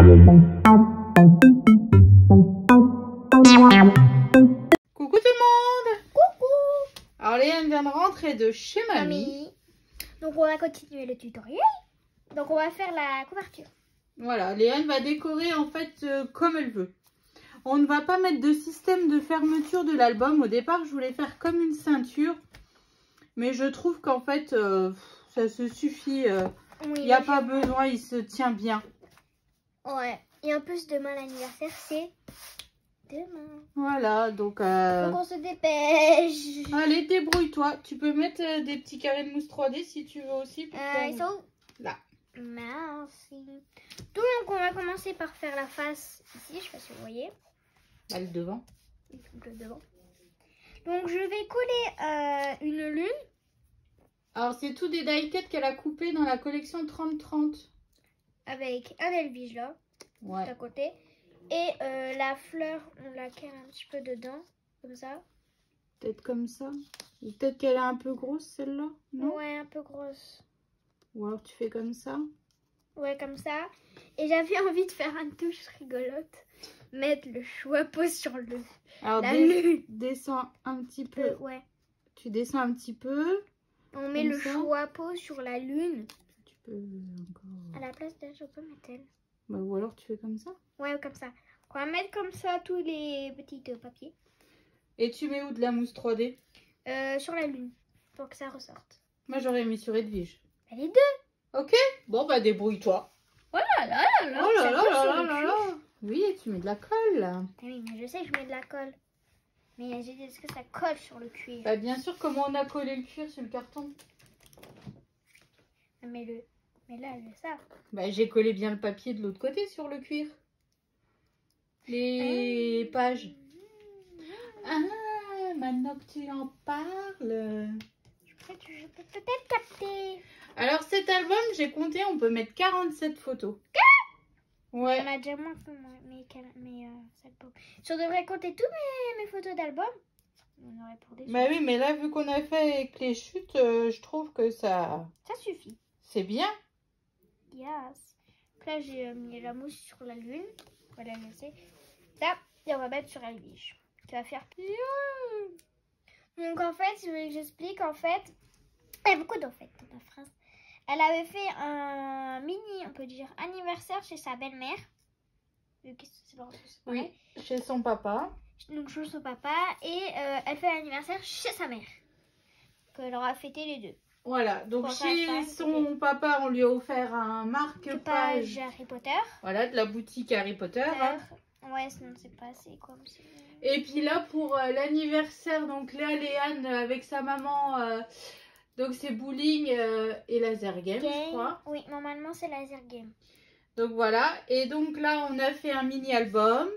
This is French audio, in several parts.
Coucou tout le monde. Coucou. Alors Léane vient de rentrer de chez mamie. Donc on va continuer le tutoriel. Donc on va faire la couverture. Voilà, Léane va décorer en fait comme elle veut. On ne va pas mettre de système de fermeture de l'album. Au départ, je voulais faire comme une ceinture. Mais je trouve qu'en fait, ça se suffit. Il n'y a pas besoin, il se tient bien. Ouais. Et en plus, demain, l'anniversaire, c'est demain. Voilà, donc... Donc on se dépêche. Allez, débrouille-toi. Tu peux mettre des petits carrés de mousse 3D si tu veux aussi. Ils sont où? Là. Merci. Donc on va commencer par faire la face ici. Je sais pas si vous voyez. Là, le devant. Le devant. Donc je vais coller une lune. Alors, c'est tout des die-cuts qu'elle a coupés dans la collection 30-30. Avec un elvige là, Ouais. à côté. Et la fleur, on la cale un petit peu dedans, comme ça. Peut-être comme ça. Ou peut-être qu'elle est un peu grosse, celle-là. Non? Ouais, un peu grosse. Ou alors tu fais comme ça. Ouais, comme ça. Et j'avais envie de faire une touche rigolote. Mettre le chapeau sur le... Alors, la lune. descends un petit peu. Ouais. Tu descends un petit peu. On met le chapeau sur la lune. Tu peux encore... À la place d'un chapeau, met-elle. Bah, ou alors tu fais comme ça. Ouais, comme ça. On va mettre comme ça tous les petits papiers. Et tu mets où de la mousse 3D? Sur la lune, pour que ça ressorte. Moi, j'aurais mis sur Edwige. Les deux. Ok. Bon, bah, débrouille-toi. Oh là là là là. Oh là ça là colle là sur là le là cul. là. Oui, tu mets de la colle, là. Oui, mais je sais que je mets de la colle. Mais j'ai dit, est-ce que ça colle sur le cuir? Bah, bien sûr, comment on a collé le cuir sur le carton? Mais là, ça. Bah, j'ai collé bien le papier de l'autre côté sur le cuir. Les pages. Ah, maintenant que tu en parles. Je peux peut-être capter. Alors, cet album, j'ai compté, on peut mettre 47 photos. Ouais. On a déjà moins que mes albums. Si on devrait compter tous mes photos d'album, on aurait pour des... Bah oui, mais là, vu qu'on a fait avec les chutes, je trouve que ça... Ça suffit. C'est bien. Yes. Donc là, j'ai mis la mousse sur la lune. On va la laisser. Ça, et on va mettre sur la biche. Ça va faire plus. Donc en fait, si vous voulez que j'explique, en fait, il y a beaucoup d'en fait dans la phrase. Elle avait fait un mini, on peut dire, anniversaire chez sa belle-mère. Oui, chez son papa. Donc chez son papa. Et elle fait l'anniversaire chez sa mère. Donc elle aura fêté les deux. Voilà, donc chez son papa, on lui a offert un marque-page Harry Potter. Voilà, de la boutique Harry Potter. Hein. Ouais, sinon c'est pas assez quoi. Et puis là, pour l'anniversaire, donc Léane avec sa maman, donc c'est bowling et laser game, je crois. Oui, normalement c'est laser game. Donc voilà, et donc là, on a fait un mini-album.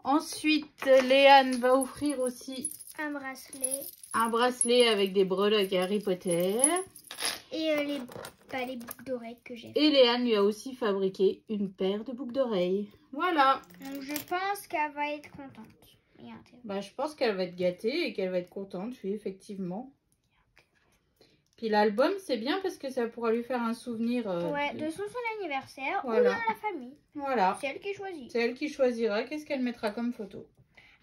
Ensuite, Léane va offrir aussi un bracelet. Un bracelet avec des breloques Harry Potter. Et les boucles d'oreilles que j'ai. Et Léane lui a aussi fabriqué une paire de boucles d'oreilles. Voilà. Donc je pense qu'elle va être contente. Bah, je pense qu'elle va être gâtée et qu'elle va être contente, oui, effectivement. Puis l'album, c'est bien parce que ça pourra lui faire un souvenir. Ouais, de son anniversaire voilà. ou de la famille. Voilà. C'est elle qui choisit. C'est elle qui choisira qu'est-ce qu'elle mettra comme photo.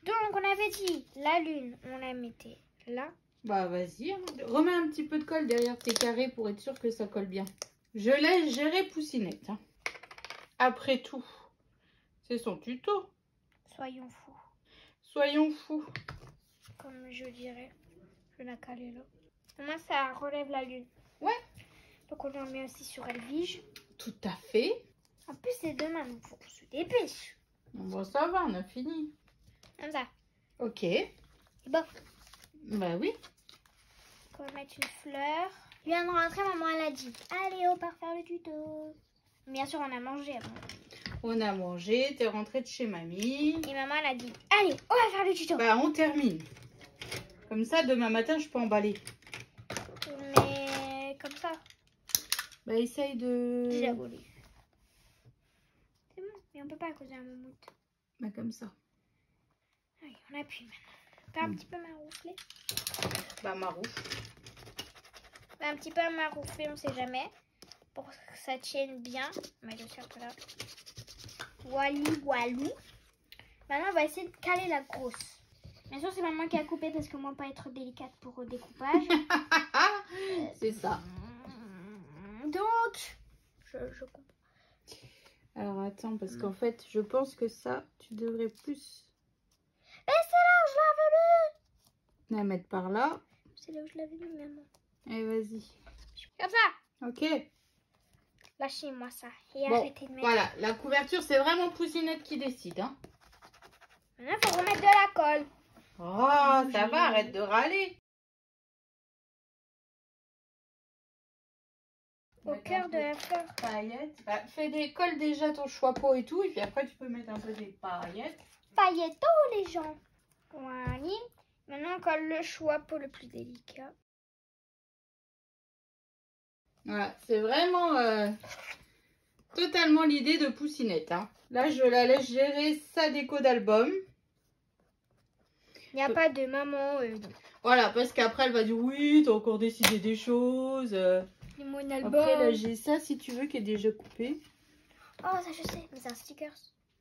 Donc on avait dit, la lune, on la mettait là. Bah vas-y, remets un petit peu de colle derrière tes carrés pour être sûr que ça colle bien. Je laisse gérer Poussinette. Hein. Après tout, c'est son tuto. Soyons fous. Soyons fous. Comme je dirais. Je vais la caler là. Moi, ça relève la lune. Ouais. Donc on en met aussi sur Elvige. Tout à fait. En plus, c'est demain, donc faut qu'on se dépêche. Bon, ça va, on a fini. Comme ça. Ok. Et bon. Bah oui. On va mettre une fleur. Je viens de rentrer, maman, elle a dit, allez, on part faire le tuto. Bien sûr, on a mangé avant. On a mangé, t'es rentrée de chez mamie. Et maman, elle a dit, allez, on va faire le tuto. Bah, on termine. Comme ça, demain matin, je peux emballer. Mais comme ça. Bah, essaye de... J'ai volé. C'est bon, mais on peut pas à cause d'un moumoute. Bah, comme ça. Allez, on appuie maintenant. Pas un petit peu marouflé. Bah, marouf. Un petit peu marouflé, on sait jamais. Pour que ça tienne bien. On va le faire là. Walou. Maintenant, on va essayer de caler la grosse. Bien sûr, c'est maman qui a coupé parce que moi, pas être délicate pour le découpage. C'est ça. Donc, je comprends. Alors attends, parce qu'en fait, je pense que ça, tu devrais plus Mais c'est là où je l'avais la mettre par là. mis. C'est là où je l'avais mis, maman. Et vas-y. Comme ça. Ok. Lâchez-moi ça. Et Bon, arrêtez de mettre. voilà, la couverture, c'est vraiment Poussinette qui décide. Hein. Maintenant, il faut remettre de la colle. Oh, ça va, arrête de râler. Au cœur de la fleur. Paillettes. Bah, colle déjà ton chapeau et tout, et puis après tu peux mettre un peu des paillettes. Pailletto, les gens. Voilà. Maintenant, on colle le chapeau le plus délicat. Voilà, c'est vraiment totalement l'idée de Poussinette. Hein. Là, je la laisse gérer sa déco d'album. Il n'y a pas de maman. Voilà, parce qu'après elle va dire oui, t'as encore décidé des choses. Mon album. Après là j'ai ça si tu veux qui est déjà coupé. Oh ça je sais, mais c'est un sticker.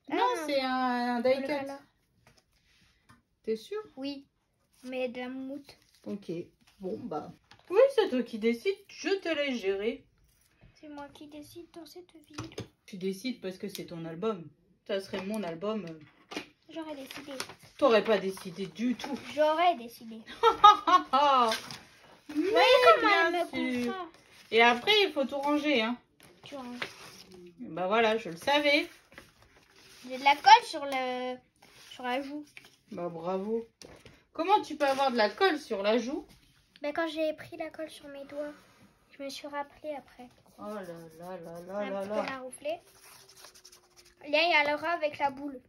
Non, c'est un die cut. T'es sûr? Oui, mais de la moumoute. Ok, bon bah. Oui, c'est toi qui décides, je te laisse gérer. C'est moi qui décide dans cette ville. Tu décides parce que c'est ton album. Ça serait mon album. J'aurais décidé. T'aurais pas décidé du tout. J'aurais décidé. Mais Comment elle bien me sûr. comprend. Et après, il faut tout ranger. Hein. Tu ranges. Bah voilà, je le savais. J'ai de la colle sur la joue. Bah bravo. Comment tu peux avoir de la colle sur la joue? Ben, quand j'ai pris la colle sur mes doigts, je me suis rappelé après. Oh là là là là Un là petit peu là. marouflé. Là, il y a le rat avec la boule.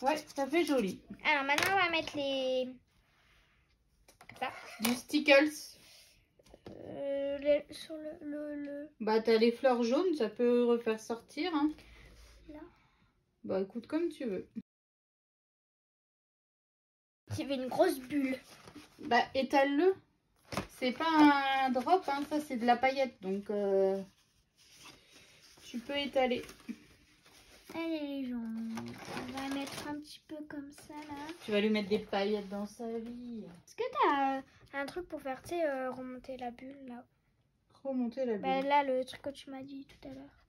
Ouais, ça fait joli. Alors maintenant, on va mettre les... Ça. Du stickles. Sur le... Bah t'as les fleurs jaunes, ça peut refaire sortir. Hein. Là. Bah écoute comme tu veux. Il y avait une grosse bulle. Bah étale-le. C'est pas un drop, hein, ça c'est de la paillette. Donc tu peux étaler. Allez les gens, on va mettre un petit peu comme ça là. Tu vas lui mettre des paillettes dans sa vie. Est-ce que t'as un truc pour faire, tu sais, remonter la bulle là? Remonter la bulle. Bah, là, le truc que tu m'as dit tout à l'heure.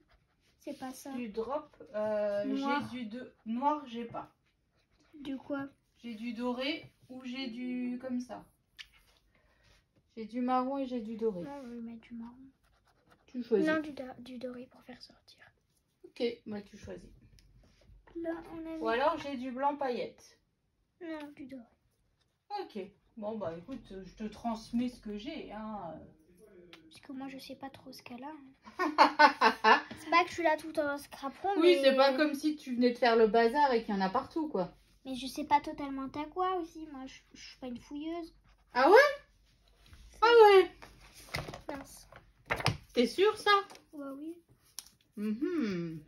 C'est pas ça. Du drop, Noir. j'ai noir, j'ai pas. Du quoi? J'ai du doré ou j'ai du comme ça. J'ai du marron et j'ai du doré. Non, je vais mettre du marron. Tu choisis. Non, du doré pour faire sortir. Ok, bah tu choisis. Là, on a mis... Ou alors j'ai du blanc paillette. Non, du doré. Ok. Bon bah écoute, je te transmets ce que j'ai. Hein. Parce que moi, je sais pas trop ce qu'elle a. Hein. C'est pas que je suis là tout en scraperon, Oui, mais... c'est pas comme si tu venais de faire le bazar et qu'il y en a partout, quoi. Mais je sais pas totalement t'as quoi aussi. Moi, je suis pas une fouilleuse. Ah ouais? Ah ouais? Mince. T'es sûr, ça? Ouais, oui. Mhm.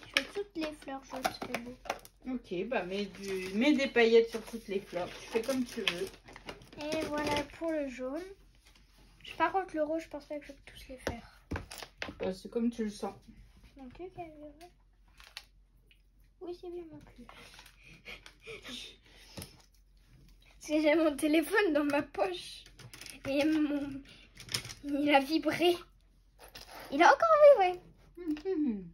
Je fais toutes les fleurs jaunes, c'est beau. Ok, bah mets des paillettes sur toutes les fleurs. Tu fais comme tu veux. Et voilà pour le jaune. Par contre, le rose, je pense pas que je peux tous les faire. Bah, c'est comme tu le sens. Donc, oui, c'est bien non plus. Parce que j'ai mon téléphone dans ma poche. Et il a vibré. Il a encore vibré. Mhm.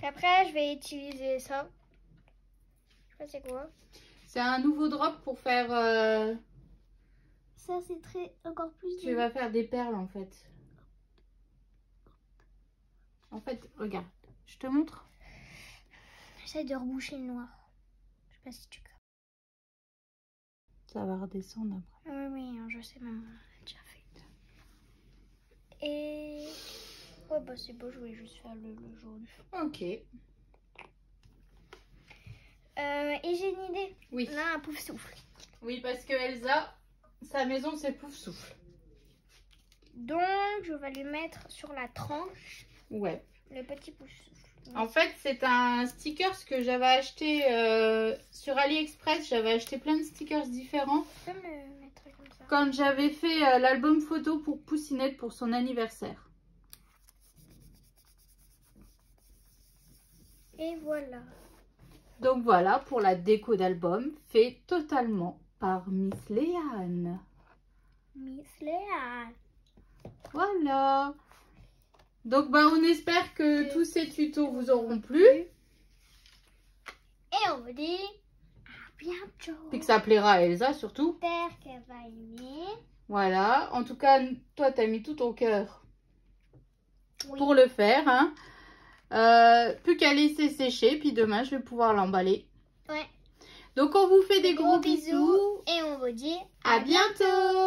Après, je vais utiliser ça. Je sais pas c'est quoi. C'est un nouveau drop pour faire... Ça, c'est encore plus... Tu vas faire des perles, en fait. En fait, regarde. Je te montre. J'essaie de reboucher le noir. Je sais pas si tu captes. Ça va redescendre après. Oui, oui, je sais, maman l'a déjà fait. Et... ouais, bah c'est beau, je voulais juste faire le jaune. Ok. Et j'ai une idée. Oui. On a un pouf souffle. Oui, parce que Elsa, sa maison, c'est pouf souffle. Donc, je vais lui mettre sur la tranche Ouais. le petit pouce. En fait, c'est un sticker que j'avais acheté sur AliExpress. J'avais acheté plein de stickers différents. Tu peux me mettre comme ça. Quand j'avais fait l'album photo pour Poussinette pour son anniversaire. Et voilà. Donc voilà pour la déco d'album fait totalement par Miss Léane. Miss Léane. Voilà. Donc bah on espère que tous ces tutos vous auront plu. Et on vous dit à bientôt. Et que ça plaira à Elsa surtout. J'espère qu'elle va aimer. Voilà. En tout cas, toi t'as mis tout ton cœur Oui. pour le faire. Hein. Plus qu'à laisser sécher. Puis demain je vais pouvoir l'emballer. Ouais. Donc on vous fait des gros bisous. Et on vous dit À bientôt.